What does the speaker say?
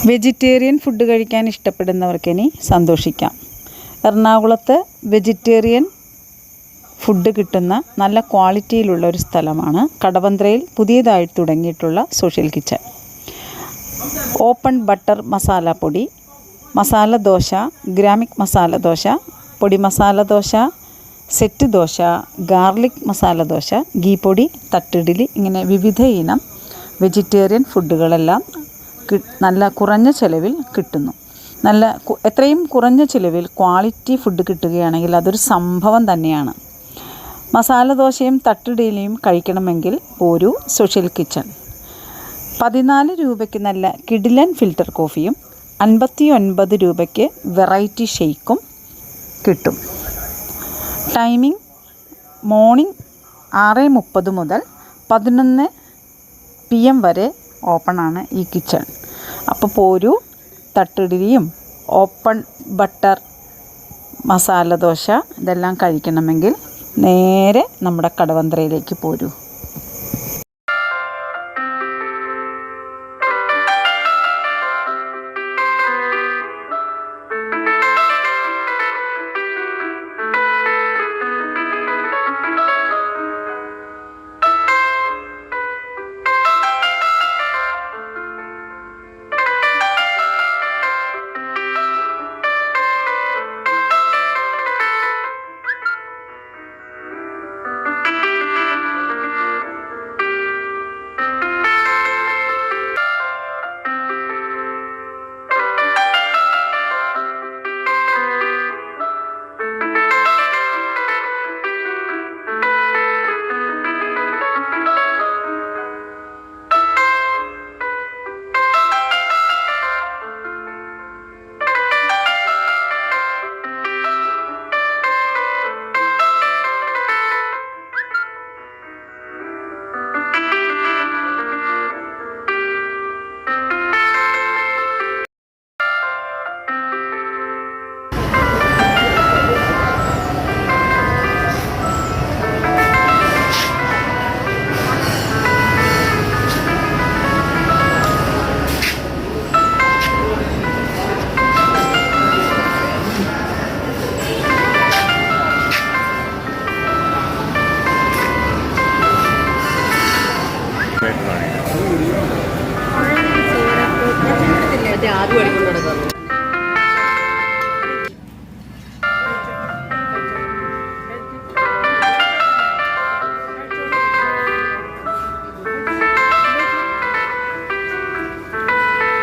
Vegetarian food കഴിക്കാൻ ഇഷ്ടപ്പെടുന്നവർക്കിനി സന്തോഷിക്കാം. എറണാകുളത്ത് vegetarian food കിട്ടുന്ന നല്ല ക്വാളിറ്റിയിലുള്ള ഒരു സ്ഥലമാണ് കടവന്ത്രയിൽ പുതിയതായി തുടങ്ങിയിട്ടുള്ള social kitchen. Open butter masala പൊടി, മസാല ദോശ, ഗ്രാമിക് മസാല ദോശ, പൊടി മസാല ദോശ, സെറ്റ് ദോശ, ഗാർലിക് മസാല ദോശ, ഗീ പൊടി, തട്ടിഡലി, ഇങ്ങനെ വിവിധ ഇനം വെജിറ്റേറിയൻ ഫുഡുകളെല്ലാം നല്ല കുറഞ്ഞ ചിലവിൽ കിട്ടുന്നു. എത്രയും കുറഞ്ഞ ചിലവിൽ ക്വാളിറ്റി ഫുഡ് കിട്ടുകയാണെങ്കിൽ അതൊരു സംഭവം തന്നെയാണ്. മസാല ദോശയും തട്ടിഡലിയും കഴിക്കണമെങ്കിൽ ഒരു സോഷ്യൽ കിച്ചൺ. 14 രൂപയ്ക്ക് നല്ല കിടിലൻ ഫിൽറ്റർ കോഫിയും 59 രൂപയ്ക്ക് വെറൈറ്റി ഷെയ്ക്കും കിട്ടും. ടൈമിംഗ് മോർണിംഗ് 6:30 മുതൽ 11 PM വരെ ഓപ്പണാണ് ഈ കിച്ചൺ. അപ്പോൾ പോരൂ, തട്ടിഡലിയും ഓപ്പൺ ബട്ടർ മസാല ദോശ ഇതെല്ലാം കഴിക്കണമെങ്കിൽ നേരെ നമ്മുടെ കടവന്ത്രയിലേക്ക് പോരൂ.